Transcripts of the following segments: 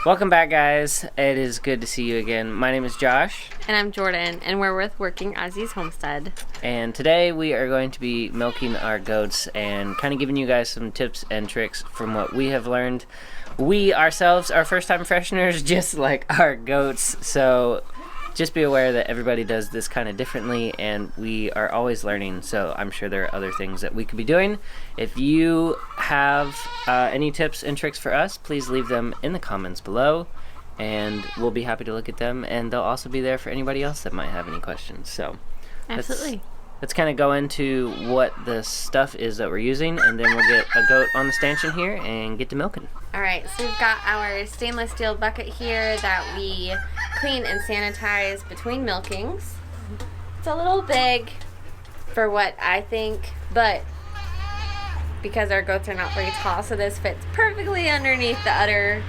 Welcome back, guys. It is good to see you again. My name is Josh. And I'm Jordan, and we're with Working Aussies Homestead. And today we are going to be milking our goats and kind of giving you guys some tips and tricks from what we have learned. We ourselves are first-time fresheners, just like our goats, so just be aware that everybody does this kind of differently, and we are always learning, so I'm sure there are other things that we could be doing. If you have any tips and tricks for us, please leave them in the comments below, and we'll be happy to look at them, and they'll also be there for anybody else that might have any questions. So Absolutely. let's kind of go into what the stuff is that we're using, and then we'll get a goat on the stanchion here and get to milking. Alright, so we've got our stainless steel bucket here that we clean and sanitize between milkings. It's a little big for what I think, but because our goats are not very tall, so this fits perfectly underneath the udder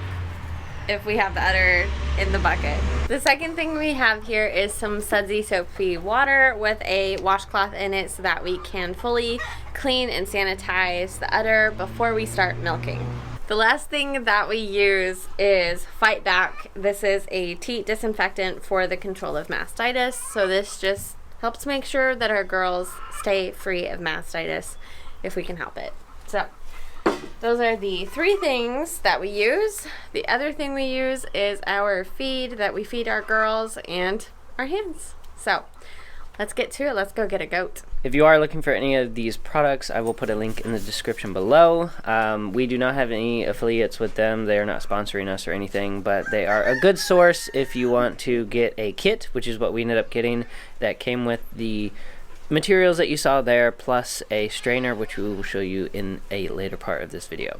if we have the udder in the bucket. The second thing we have here is some sudsy soapy water with a washcloth in it so that we can fully clean and sanitize the udder before we start milking. The last thing that we use is Fight Back. This is a teat disinfectant for the control of mastitis, so this just helps make sure that our girls stay free of mastitis if we can help it. So those are the three things that we use. The other thing we use is our feed that we feed our girls and our hens. So let's get to it. Let's go get a goat. If you are looking for any of these products, I will put a link in the description below. We do not have any affiliates with them. They are not sponsoring us or anything, but they are a good source if you want to get a kit, which is what we ended up getting, that came with the materials that you saw there, plus a strainer, which we will show you in a later part of this video.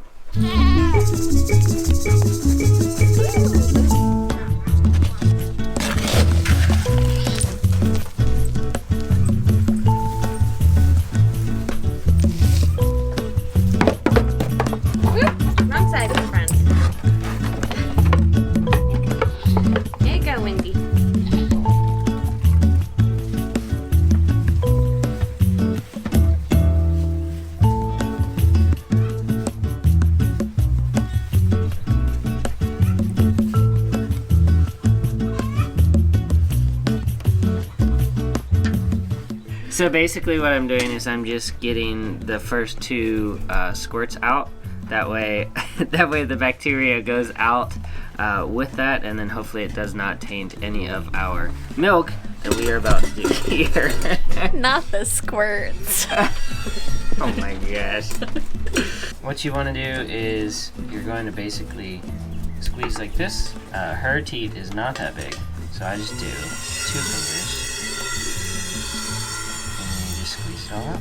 Wrong side, my friend. Here you go, Wendy. So basically what I'm doing is I'm just getting the first two squirts out. That way the bacteria goes out with that, and then hopefully it does not taint any of our milk that we are about to do here. Not the squirts. Oh my gosh. What you want to do is you're going to basically squeeze like this. Her teat is not that big, so I just do 2 fingers. And you just squeeze it all out.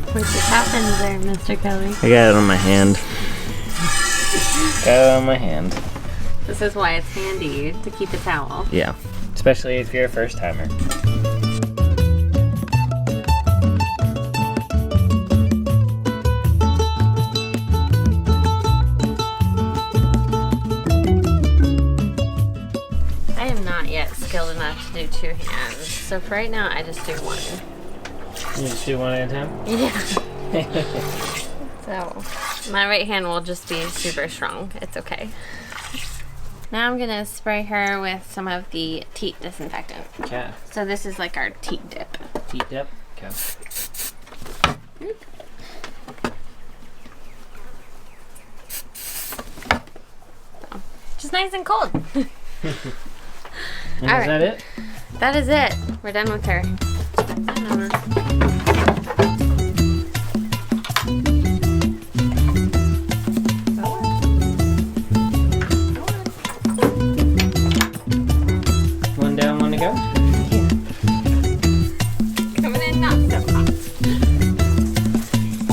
What just happened there, Mr. Kelly? I got it on my hand. Got it on my hand. This is why it's handy to keep a towel. Yeah, especially if you're a first timer. I am not yet skilled enough to do 2 hands, so for right now I just do 1. You just do one at a time? Yeah. So my right hand will just be super strong. It's okay. Now I'm gonna spray her with some of the teat disinfectant. Okay. So this is like our teat dip. Teat dip? Okay. Just nice and cold. And All is right. that it? That is it. We're done with her. One down, one to go? Coming in not so hot.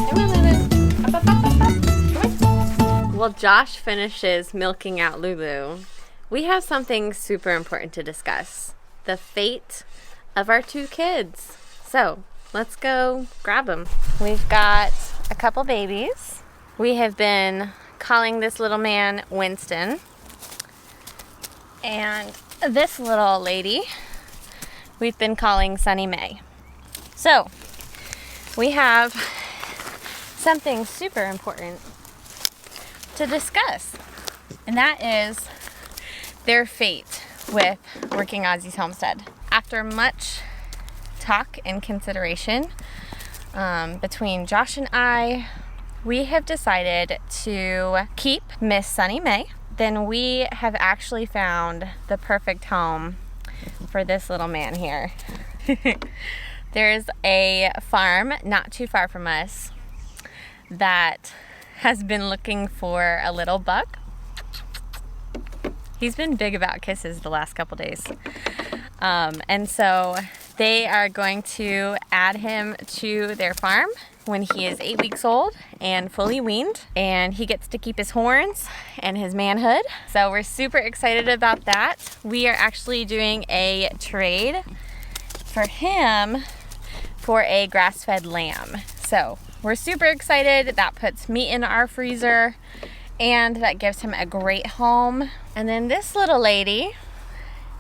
Come on, Lulu. Up, up, up, up, up. Come on. While Josh finishes milking out Lulu, we have something super important to discuss. The fate of our 2 kids. So let's go grab them. We've got a couple babies. We have been calling this little man Winston. And this little lady we've been calling Sunny May. So we have something super important to discuss, and that is their fate with working Aussies Homestead. After much talk and consideration between Josh and I, we have decided to keep Miss Sunny May. Then we have actually found the perfect home for this little man here. There's a farm not too far from us that has been looking for a little buck. He's been big about kisses the last couple days. And so they are going to add him to their farm when he is 8 weeks old and fully weaned, and he gets to keep his horns and his manhood. So we're super excited about that. We are actually doing a trade for him for a grass-fed lamb. So we're super excited. That puts meat in our freezer, and that gives him a great home. And then this little lady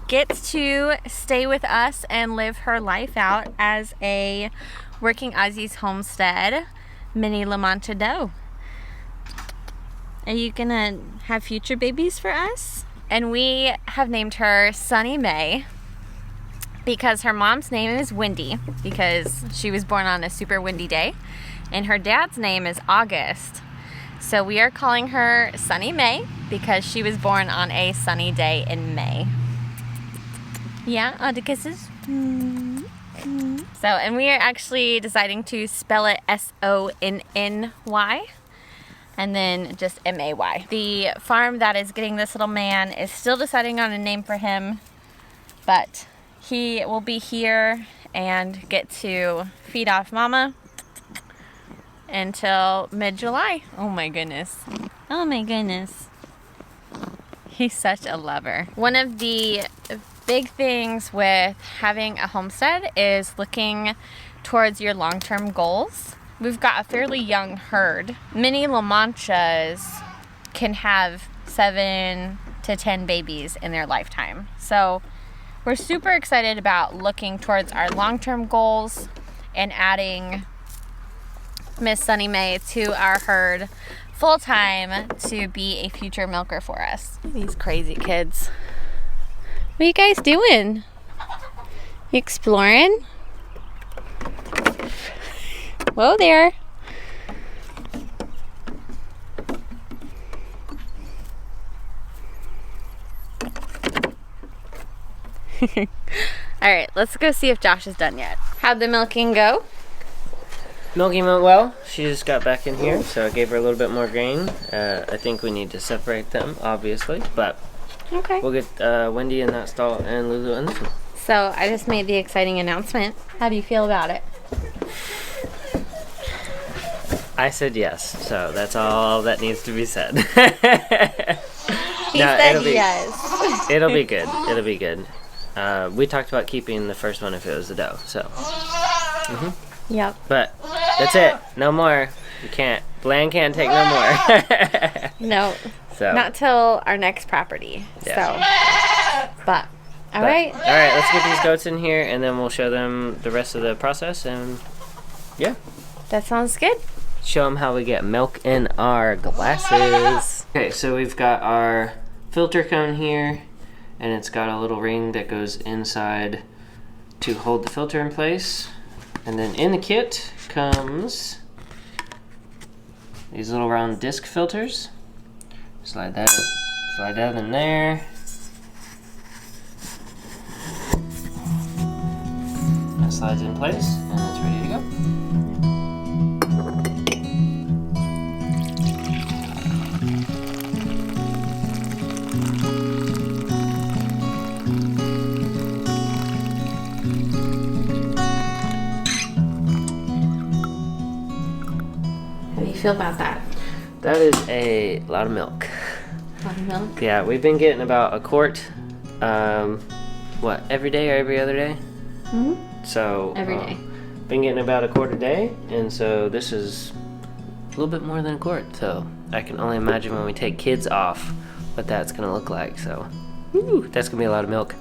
gets to stay with us and live her life out as a working Aussies Homestead mini La Mancha doe. Are you gonna have future babies for us? And we have named her Sunny May because her mom's name is Windy, because she was born on a super windy day, and her dad's name is August. So we are calling her Sunny May because she was born on a sunny day in May. Yeah, all the kisses. So, and we are actually deciding to spell it S-O-N-N-Y and then just M-A-Y. The farm that is getting this little man is still deciding on a name for him, but he will be here and get to feed off Mama until mid-July. Oh my goodness. Oh my goodness. He's such a lover. One of the big things with having a homestead is looking towards your long-term goals. We've got a fairly young herd. Mini La Manchas can have 7 to 10 babies in their lifetime. So we're super excited about looking towards our long-term goals and adding Miss Sunny May to our herd full-time to be a future milker for us. These crazy kids. What are you guys doing? You exploring? Whoa there. Alright, let's go see if Josh is done yet. How'd the milking go? Milking went well. She just got back in here, so I gave her a little bit more grain. I think we need to separate them, obviously, but Okay. we'll get Wendy in that stall and Lulu in this one. So I just made the exciting announcement. How do you feel about it? I said yes, so that's all that needs to be said. He said yes. It'll be good. It'll be good. We talked about keeping the first one if it was a doe, so. Yep. But that's it. No more. You can't. Land can't take no more. No. So. Not till our next property. Yeah. So. But. All right. All right. Let's get these goats in here, and then we'll show them the rest of the process, and yeah. That sounds good. Show them how we get milk in our glasses. Okay, so we've got our filter cone here, and it's got a little ring that goes inside to hold the filter in place. And then in the kit comes these little round disc filters. Slide that in there. That slides in place, and it's ready to go. How do you feel about that? That is a lot of milk. A lot of milk? Yeah, we've been getting about a quart, every day or every other day? Mm-hmm. So Every day. Been getting about a quart a day, and so this is a little bit more than a quart. So I can only imagine when we take kids off what that's gonna look like. So, woo, that's gonna be a lot of milk.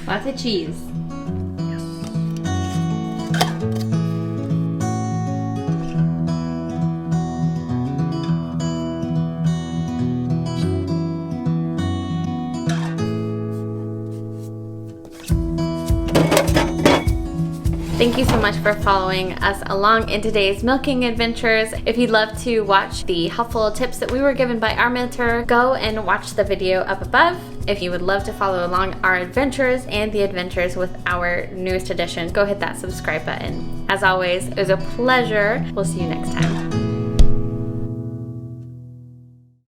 Lots of cheese. Thank you so much for following us along in today's milking adventures. If you'd love to watch the helpful tips that we were given by our mentor, go and watch the video up above. If you would love to follow along our adventures and the adventures with our newest edition, go hit that subscribe button. As always, it was a pleasure. We'll see you next time.